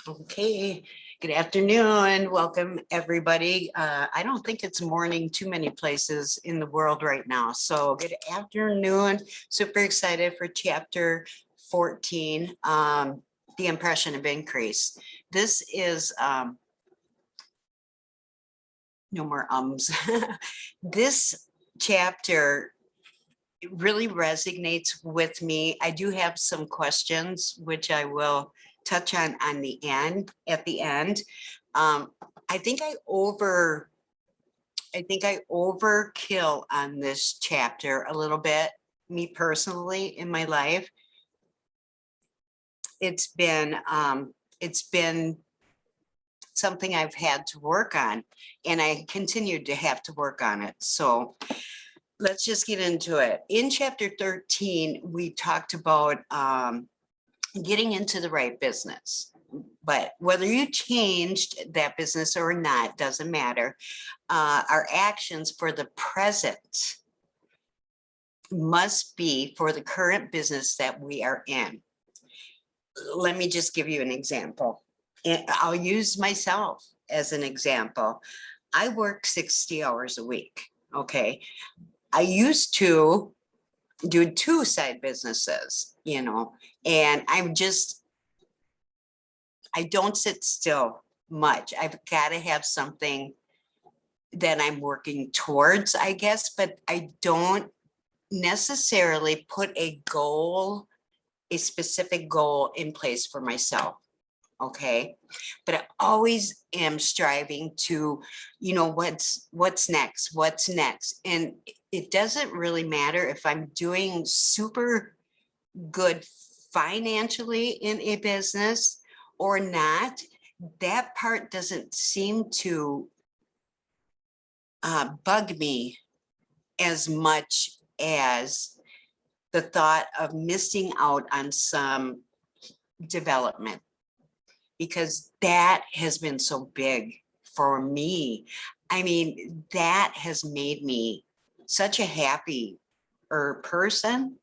Okay, good afternoon. Welcome, everybody. I don't think it's morning too many places in the world right now. So good afternoon. Super excited for chapter 14, the impression of increase. This is no more ums. This chapter really resonates with me. I do have some questions, which I will touch on the end, at the end. I think I overkill on this chapter a little bit, me personally, in my life. It's been something I've had to work on, and I continued to have to work on it. So let's just get into it. In chapter 13, we talked about getting into the right business. But whether you changed that business or not, doesn't matter. Our actions for the present must be for the current business that we are in. Let me just give you an example. I'll use myself as an example. I work 60 hours a week. Okay. I used to do 2 side businesses, and I don't sit still much. I've got to have something that I'm working towards, I guess, but I don't necessarily put a specific goal in place for myself. Okay. But I always am striving to, what's next. And it doesn't really matter if I'm doing super good financially in a business or not. That part doesn't seem to bug me as much as the thought of missing out on some development, because that has been so big for me. I mean, that has made me such a happier person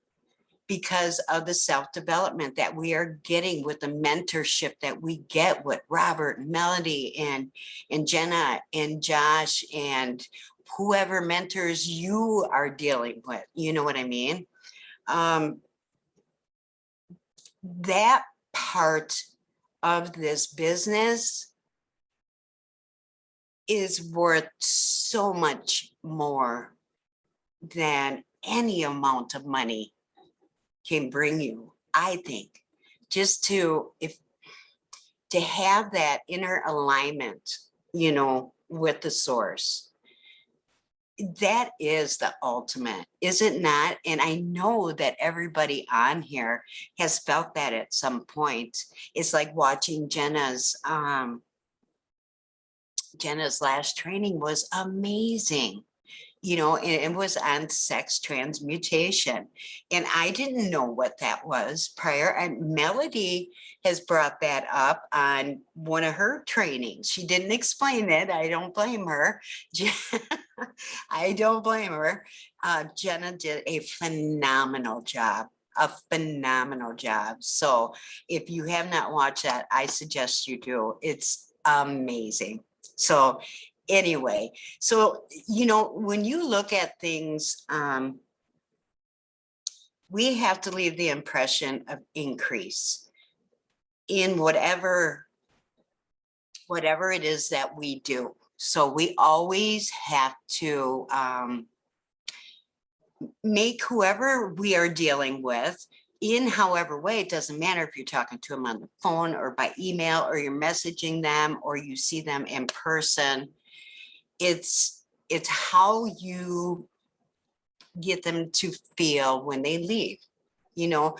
because of the self-development that we are getting with the mentorship that we get with Robert and Melody and Jenna and Josh and whoever mentors you are dealing with. You know what I mean? That part of this business is worth so much more than any amount of money can bring you. I think just to have that inner alignment, with the source, that is the ultimate, is it not? And I know that everybody on here has felt that at some point. It's like watching Jenna's last training was amazing. It was on sex transmutation. And I didn't know what that was prior. And Melody has brought that up on one of her trainings. She didn't explain it. I don't blame her. I don't blame her. Jenna did a phenomenal job. So if you have not watched that, I suggest you do. It's amazing. So anyway, when you look at things, we have to leave the impression of increase in whatever it is that we do. So we always have to make whoever we are dealing with, in however way, it doesn't matter if you're talking to them on the phone or by email, or you're messaging them, or you see them in person. It's how you get them to feel when they leave. You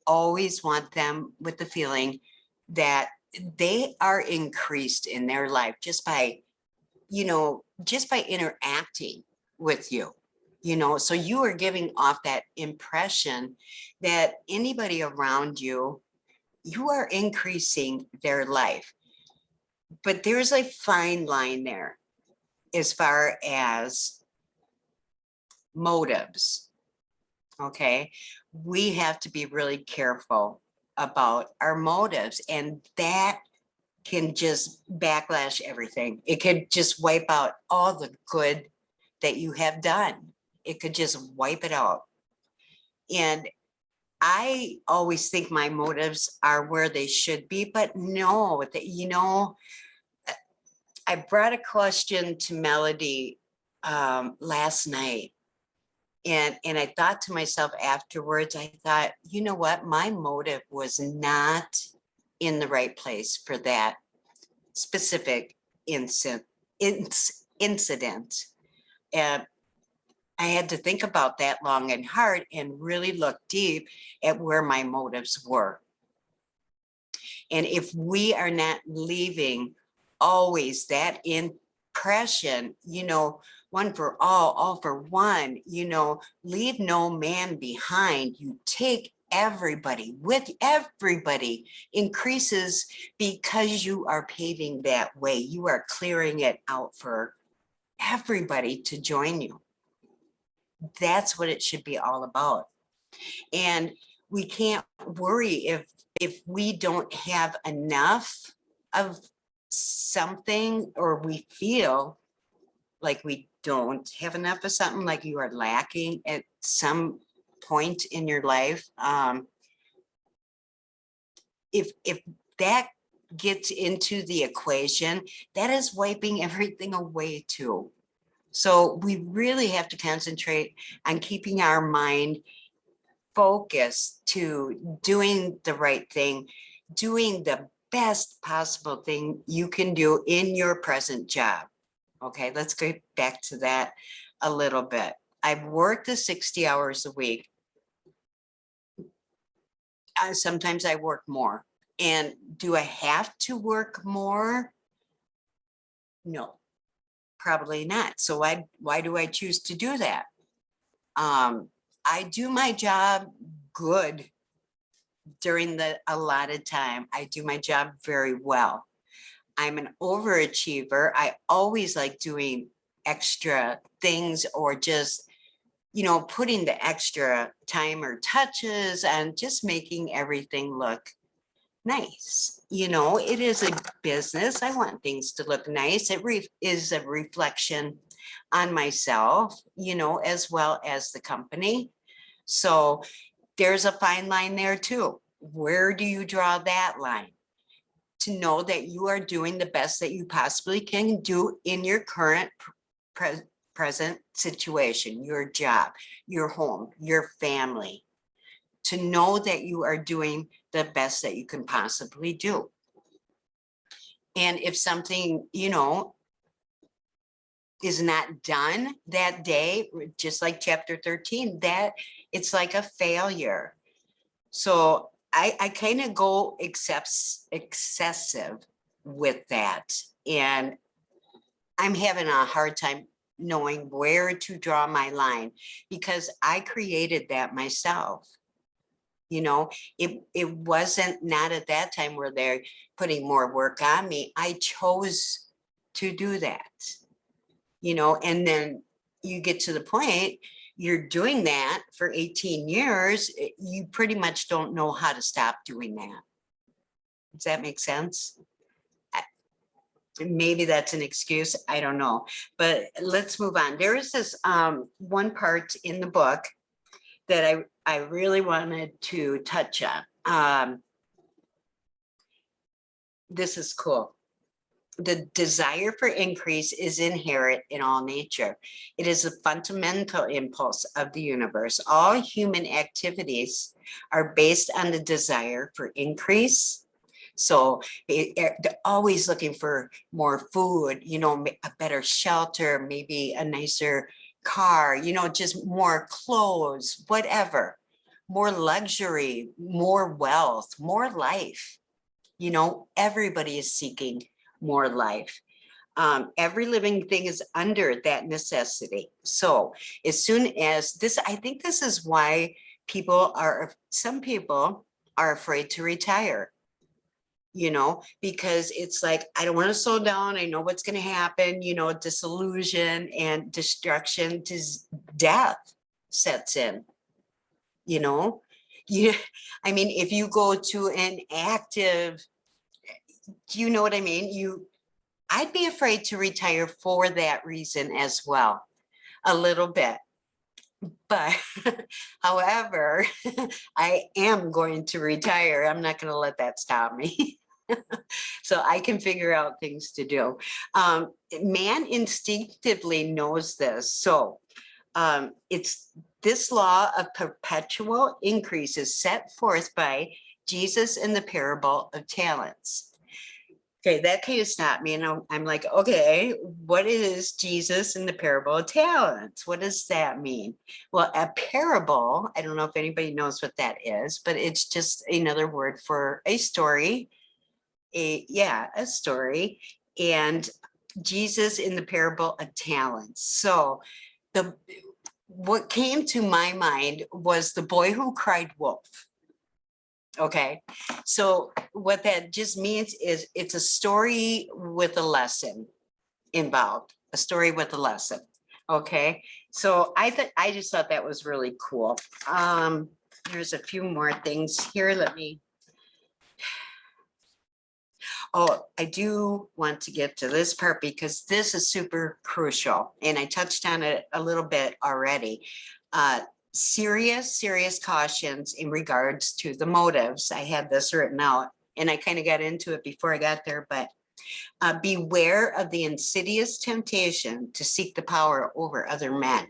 always want them with the feeling that they are increased in their life just by interacting with you. So you are giving off that impression that anybody around you, you are increasing their life. But there's a fine line there as far as motives. Okay. We have to be really careful about our motives, and that can just backlash everything. It could just wipe out all the good that you have done. It could just wipe it out. And I always think my motives are where they should be, but no, that, you know, I brought a question to Melody last night. And I thought to myself afterwards, I thought, you know what, my motive was not in the right place for that specific incident. And I had to think about that long and hard and really look deep at where my motives were. And if we are not leaving always that impression, you know, one for all for one, you know, leave no man behind. You take everybody with everybody increases because you are paving that way. You are clearing it out for everybody to join you. That's what it should be all about. And we can't worry if we don't have enough of something, or we feel like we don't have enough of something, like you are lacking at some point in your life. If that gets into the equation, that is wiping everything away too. So we really have to concentrate on keeping our mind focused to doing the right thing, doing the best possible thing you can do in your present job. Okay, let's go back to that a little bit. I've worked the 60 hours a week. Sometimes I work more. And do I have to work more? No, probably not. So why do I choose to do that? I do my job good during the allotted time. I do my job very well. I'm an overachiever. I always like doing extra things, or just, you know, putting the extra time or touches and just making everything look nice. You know, it is a business. I want things to look nice. It is a reflection on myself, you know, as well as the company. So there's a fine line there too. Where do you draw that line? To know that you are doing the best that you possibly can do in your current present situation, your job, your home, your family, to know that you are doing the best that you can possibly do. And if something, you know, is not done that day, just like chapter 13, that it's like a failure. So I kind of go excessive with that. And I'm having a hard time knowing where to draw my line, because I created that myself. You know, it wasn't not at that time where they're putting more work on me. I chose to do that, you know, and then you get to the point, you're doing that for 18 years, you pretty much don't know how to stop doing that. Does that make sense? Maybe that's an excuse, I don't know, but let's move on. There is this one part in the book that I really wanted to touch on. This is cool. The desire for increase is inherent in all nature. It is a fundamental impulse of the universe. All human activities are based on the desire for increase. So they're always looking for more food, you know, a better shelter, maybe a nicer car, you know, just more clothes, whatever, more luxury, more wealth, more life. You know, everybody is seeking more life. Every living thing is under that necessity. So as soon as this, I think this is why some people are afraid to retire, you know, because it's like, I don't want to slow down. I know what's going to happen, you know, disillusion and destruction to death sets in, you know. I mean, if you go to an active, do you know what I mean? I'd be afraid to retire for that reason as well, a little bit. But however, I am going to retire. I'm not going to let that stop me. So I can figure out things to do. Man instinctively knows this. So it's this law of perpetual increase is set forth by Jesus in the parable of talents. Okay, that kind of stopped me. And I'm like, okay, what is Jesus in the parable of talents? What does that mean? Well, a parable, I don't know if anybody knows what that is, but it's just another word for a story. A story. And Jesus in the parable of talents. So what came to my mind was the boy who cried wolf. Okay, so what that just means is it's a story with a lesson involved, a story with a lesson. Okay, so I just thought that was really cool. There's a few more things here. I do want to get to this part because this is super crucial, and I touched on it a little bit already. Serious cautions in regards to the motives. I had this written out and I kind of got into it before I got there, but beware of the insidious temptation to seek the power over other men.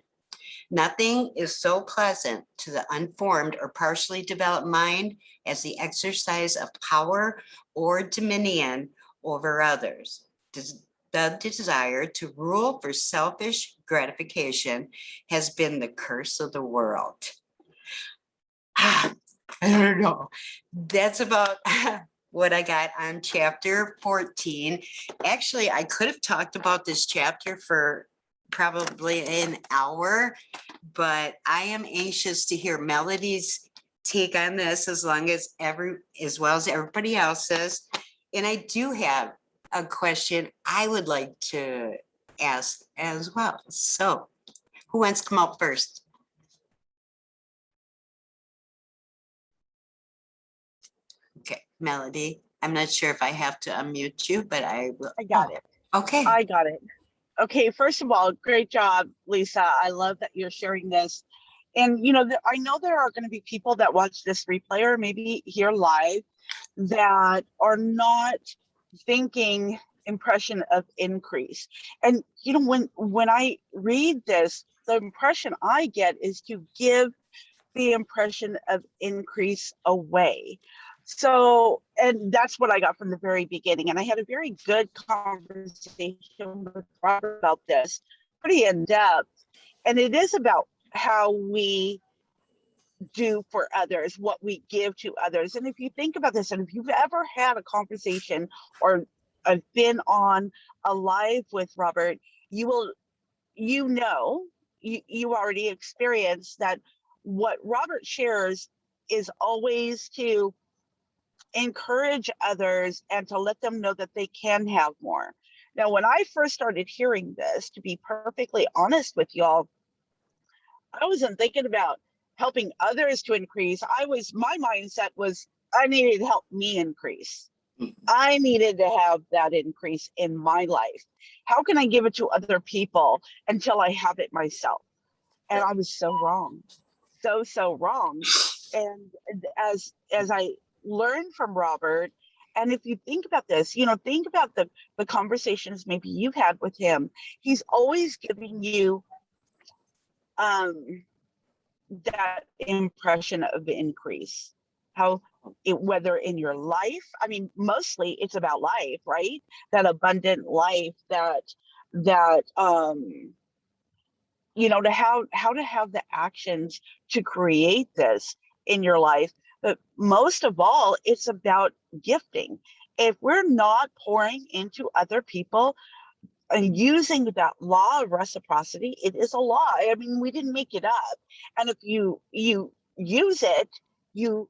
Nothing is so pleasant to the unformed or partially developed mind as the exercise of power or dominion over others. The desire to rule for selfish gratification has been the curse of the world. I don't know. That's about what I got on chapter 14. Actually, I could have talked about this chapter for probably an hour, but I am anxious to hear Melody's take on this as well as everybody else's. And I do have a question I would like to ask as well. So who wants to come up first? Okay, Melody. I'm not sure if I have to unmute you, but I will. I got it. Okay. I got it. Okay, first of all, great job, Lisa. I love that you're sharing this. And, I know there are going to be people that watch this replay or maybe here live that are not thinking impression of increase. And, when I read this, the impression I get is to give the impression of increase away. So, and that's what I got from the very beginning. And I had a very good conversation with Robert about this, pretty in depth. And it is about how we do for others, what we give to others. And if you think about this, and if you've ever had a conversation or been on a live with Robert, you already experienced that what Robert shares is always to encourage others and to let them know that they can have more. Now, when I first started hearing this, to be perfectly honest with y'all, I wasn't thinking about helping others to increase. My mindset was I needed to help me increase. I needed to have that increase in my life. How can I give it to other people until I have it myself? And I was so wrong, so wrong. And as I learned from Robert, and if you think about this, think about the conversations maybe you've had with him. He's always giving you that impression of increase. Whether in your life, I mean, mostly it's about life, right? That abundant life, that how to have the actions to create this in your life. But most of all, it's about gifting. If we're not pouring into other people and using that law of reciprocity, it is a law. I mean, we didn't make it up. And if you use it, you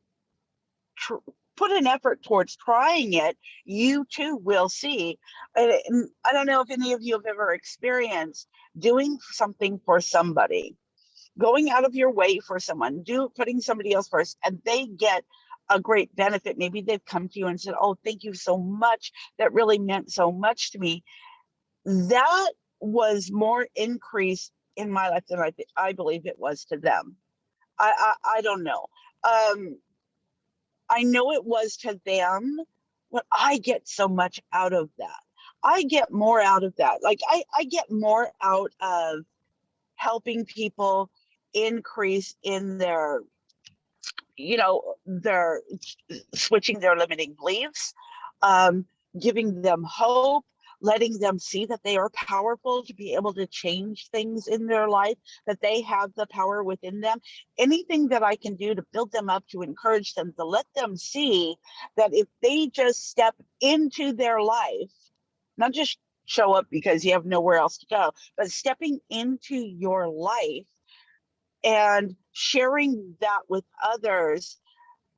put an effort towards trying it, you too will see. And I don't know if any of you have ever experienced doing something for somebody, going out of your way for someone, putting somebody else first, and they get a great benefit. Maybe they've come to you and said, oh, thank you so much. That really meant so much to me. That was more increase in my life than I believe it was to them. I don't know. I know it was to them, but I get so much out of that. I get more out of that. Like I get more out of helping people increase in their, their switching their limiting beliefs, um, giving them hope, letting them see that they are powerful to be able to change things in their life, that they have the power within them. Anything that I can do to build them up, to encourage them, to let them see that if they just step into their life, not just show up because you have nowhere else to go, but stepping into your life and sharing that with others,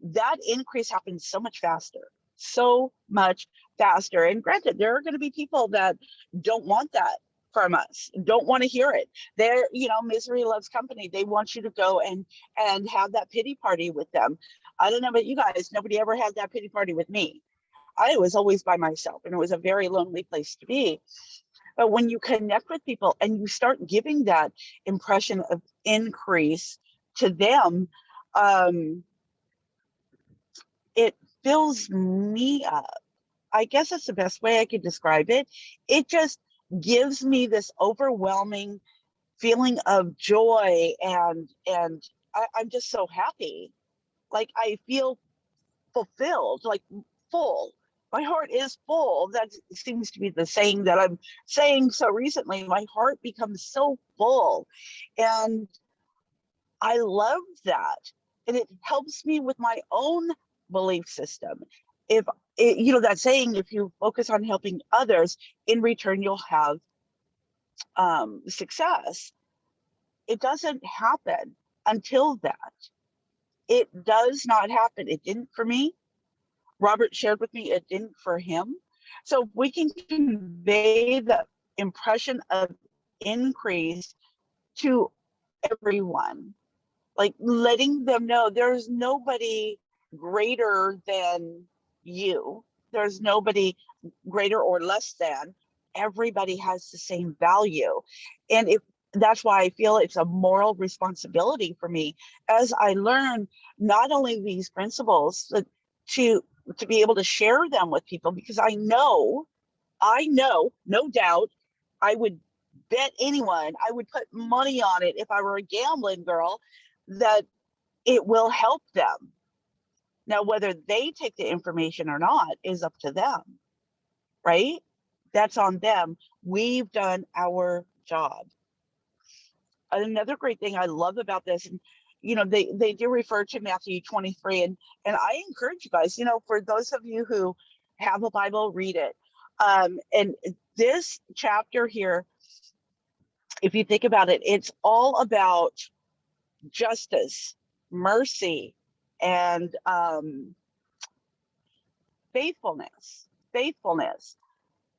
that increase happens so much faster, so much faster. And granted, there are going to be people that don't want that from us, don't want to hear it. They're, misery loves company. They want you to go and have that pity party with them. I don't know about you guys, nobody ever had that pity party with me. I was always by myself, and it was a very lonely place to be. But when you connect with people and you start giving that impression of increase to them, it fills me up. I guess that's the best way I could describe it. It just gives me this overwhelming feeling of joy, and I'm just so happy. Like I feel fulfilled, like full. My heart is full. That seems to be the saying that I'm saying so recently. My heart becomes so full. And I love that. And it helps me with my own belief system. If that saying, if you focus on helping others, in return, you'll have success. It doesn't happen until that. It does not happen. It didn't for me. Robert shared with me it didn't for him. So we can convey the impression of increase to everyone, like letting them know there's nobody greater than you. There's nobody greater or less than. Everybody has the same value. And if that's why I feel it's a moral responsibility for me as I learn not only these principles, but to be able to share them with people, because I know, no doubt, I would bet anyone, I would put money on it if I were a gambling girl, that it will help them. Now, whether they take the information or not is up to them, right? That's on them. We've done our job. Another great thing I love about this, and they do refer to Matthew 23, and I encourage you guys, for those of you who have a Bible, read it. And this chapter here, if you think about it, it's all about justice, mercy, and faithfulness.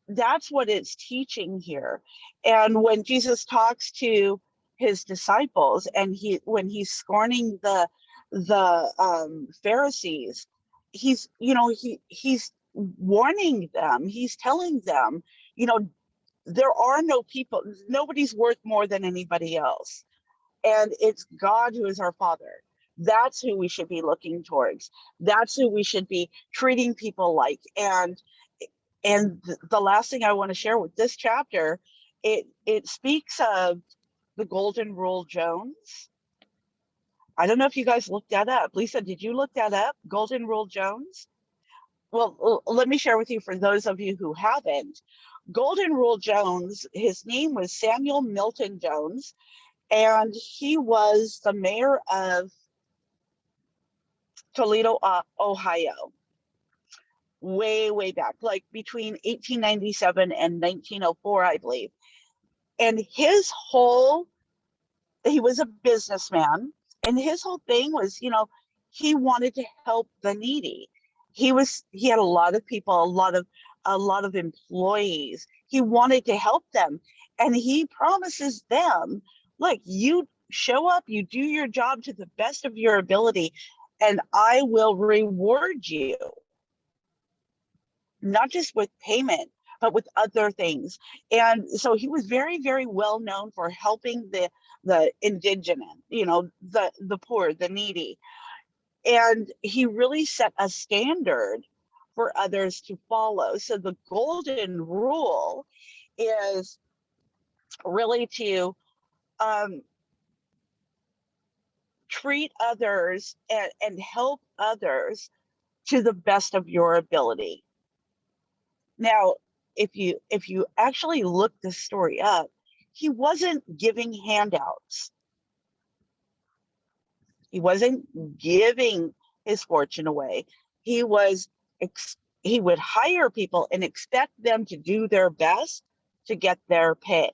That's what it's teaching here. And when Jesus talks to his disciples, and when he's scorning the Pharisees, he's warning them. He's telling them, there are no people. Nobody's worth more than anybody else, and it's God who is our Father. That's who we should be looking towards. That's who we should be treating people like. And the last thing I want to share with this chapter, it speaks of the Golden Rule Jones. I don't know if you guys looked that up. Lisa, did you look that up? Golden Rule Jones? Well, let me share with you, for those of you who haven't. Golden Rule Jones, his name was Samuel Milton Jones, and he was the mayor of Toledo, Ohio, way back, like between 1897 and 1904, I believe. And he was a businessman, and his whole thing was, he wanted to help the needy. He had a lot of people, a lot of employees. He wanted to help them, and he promises them, look, you show up, you do your job to the best of your ability, and I will reward you, not just with payment, but with other things. And so he was very, very well known for helping the indigenous, the poor, the needy. And he really set a standard for others to follow. So the golden rule is really to um, treat others and help others to the best of your ability. Now, if you actually look the story up, he wasn't giving handouts. He wasn't giving his fortune away. He was he would hire people and expect them to do their best to get their pay.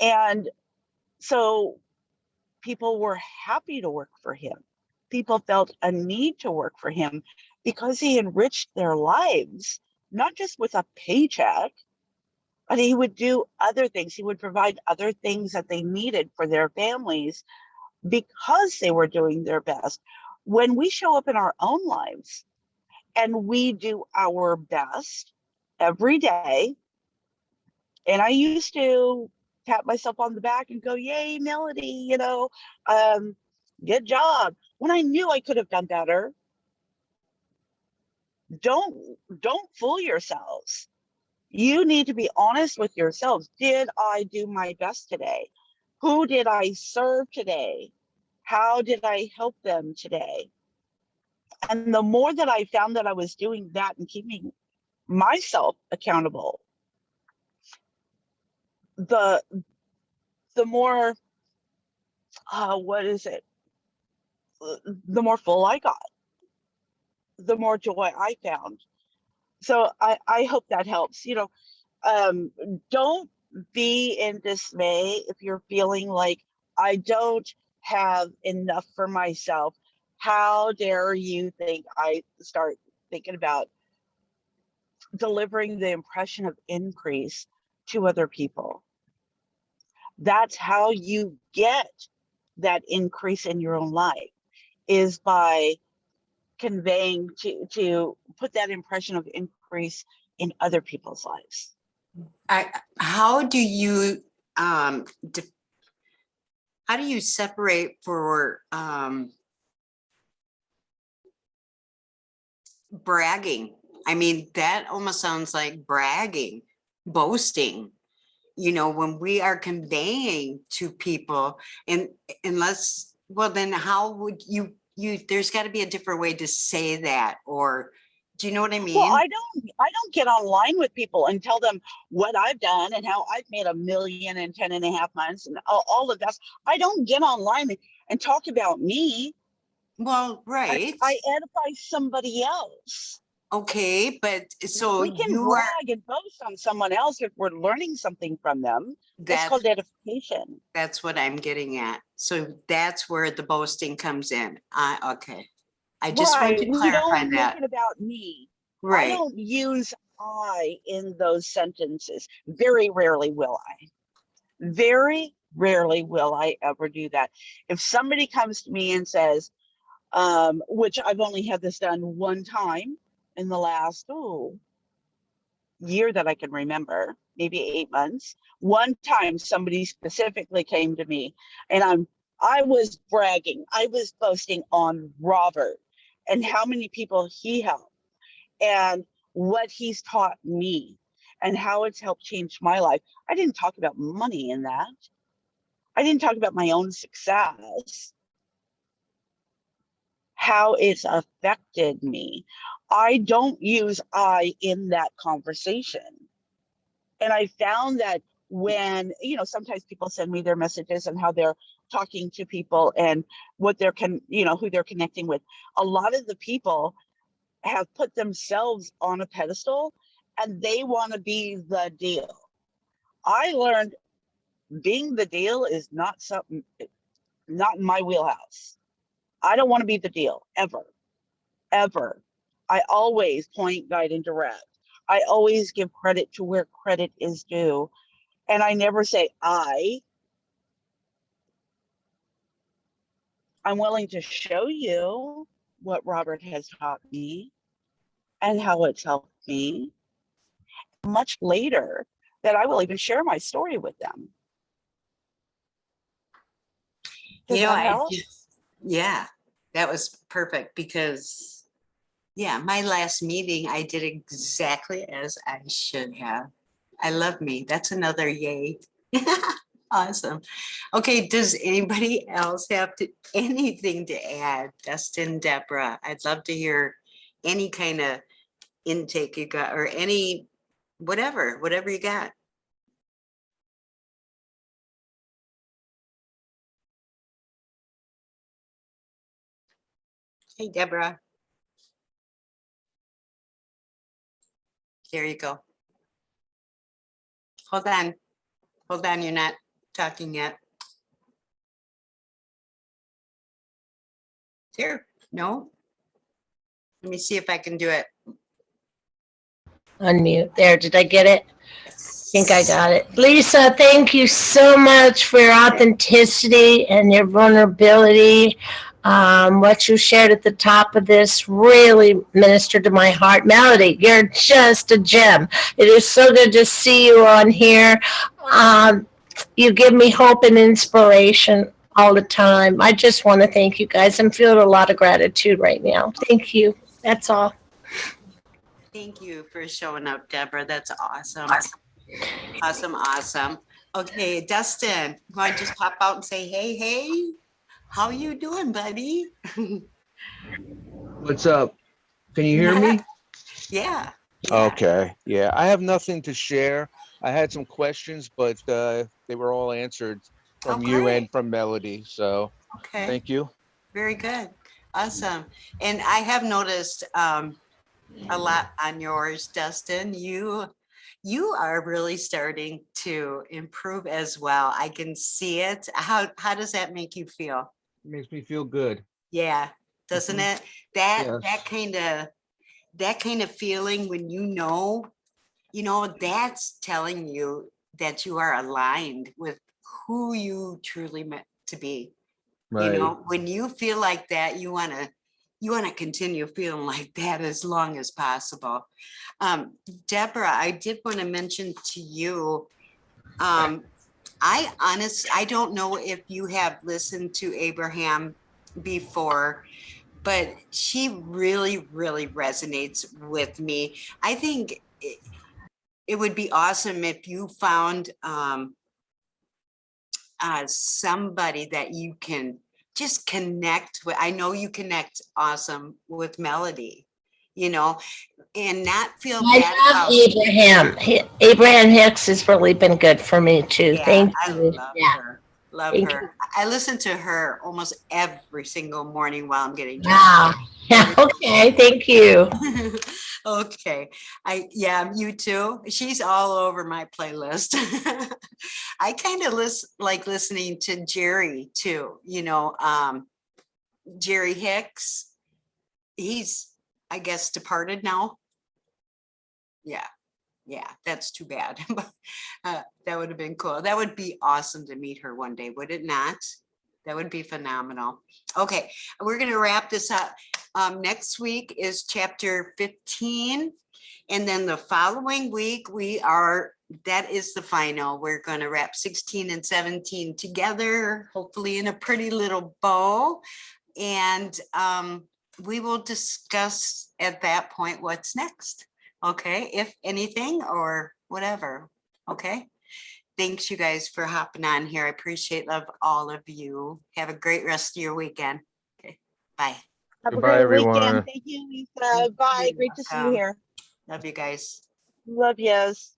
And so people were happy to work for him. People felt a need to work for him because he enriched their lives, not just with a paycheck, but he would do other things. He would provide other things that they needed for their families because they were doing their best. When we show up in our own lives and we do our best every day, and I used to tap myself on the back and go, yay, Melody, good job. When I knew I could have done better, don't fool yourselves. You need to be honest with yourselves. Did I do my best today? Who did I serve today? How did I help them today? And the more that I found that I was doing that and keeping myself accountable, the the more what is it? The more full I got, the more joy I found. So I hope that helps. Don't be in dismay if you're feeling like I don't have enough for myself. How dare you think I start thinking about delivering the impression of increase to other people? That's how you get that increase in your own life, is by conveying to put that impression of increase in other people's lives. How do you how do you separate for bragging? I mean, that almost sounds like bragging, boasting, when we are conveying to people, and unless, well, then how would there's got to be a different way to say that, or do you know what I Well, mean? I don't get online with people and tell them what I've done and how I've made $1 million in 10 and a half months and all of that. I don't get online and talk about me. Well, right. I edify somebody else. Okay, but so We can you are, brag and boast on someone else if we're learning something from them. That's that's called edification. that's what I'm getting at. So that's where the boasting comes in. Okay. I just wanted Right. to We clarify don't make that. it about me. I Right. don't use I in those sentences. Very rarely will I. Very rarely will I ever do that. If somebody comes to me and says, which I've only had this done one time in the last year that I can remember, maybe 8 months. One time somebody specifically came to me and I was bragging, I was boasting on Robert and how many people he helped and what he's taught me and how it's helped change my life. I didn't talk about money in that. I didn't talk about my own success, how it's affected me. I don't use I in that conversation. And I found that when, sometimes people send me their messages and how they're talking to people and what who they're connecting with. A lot of the people have put themselves on a pedestal and they want to be the deal. I learned being the deal is not in my wheelhouse. I don't want to be the deal ever, ever. I always point, guide, and direct. I always give credit to where credit is due. And I never say I I'm willing to show you what Robert has taught me and how it's helped me much later, that I will even share my story with them. Does that help? Yeah, that was perfect because, yeah, my last meeting, I did exactly as I should have. I love me. That's another yay. Awesome. Okay, does anybody else have anything to add? Dustin, Deborah, I'd love to hear any kind of intake you got or any, whatever you got. Hey, Deborah. There you go. Hold on. Hold on. You're not talking yet. Here. No. Let me see if I can do it. Unmute. There, did I get it? I Yes. think I got it. Lisa, thank you so much for your authenticity and your vulnerability. What you shared at the top of this really ministered to my heart. Melody, you're just a gem. It is so good to see you on here. You give me hope and inspiration all the time. I just want to thank you guys. I'm feeling a lot of gratitude right now. Thank you. That's all. Thank you for showing up, Deborah. That's awesome. Awesome. Okay, Dustin, you want to just pop out and say, hey, how you doing, buddy? What's up? Can you hear me? Yeah. Okay. Yeah, I have nothing to share. I had some questions, but they were all answered from you great. and from Melody. So Okay. thank you. Very good. Awesome. And I have noticed a lot on yours, Dustin. You are really starting to improve as well. I can see it. How does that make you feel? It makes me feel good. Yeah, doesn't it? Yes. That kind of feeling when that's telling you that you are aligned with who you truly meant to be. Right. When you feel like that, you want to continue feeling like that as long as possible. Deborah, I did want to mention to you, I don't know if you have listened to Abraham before, but she really, really resonates with me. I think it would be awesome if you found somebody that you can just connect with. I know you connect awesome with Melody, and not feel bad I love about. Abraham. Abraham Hicks has really been good for me too. Yeah, Thank I you. love Yeah. her. Love Thank her. you. I listen to her almost every single morning while I'm getting dressed. Wow. Yeah. Okay. Thank you. Okay. You too. She's all over my playlist. I kind of like listening to Jerry too, Jerry Hicks. He's, I guess, departed now. Yeah, that's too bad. That would have been cool. That would be awesome to meet her one day, would it not? That would be phenomenal. Okay, we're going to wrap this up. Next week is chapter 15. And then the following week, that is the final. We're going to wrap 16 and 17 together, hopefully in a pretty little bow. And we will discuss at that point what's next. Okay, if anything or whatever. Okay. Thanks, you guys, for hopping on here. I love all of you. Have a great rest of your weekend. Okay, bye. Have a Goodbye, great everyone. weekend. Thank you, Lisa. Bye. You're Great to see you welcome. here. Love you guys. Love yous.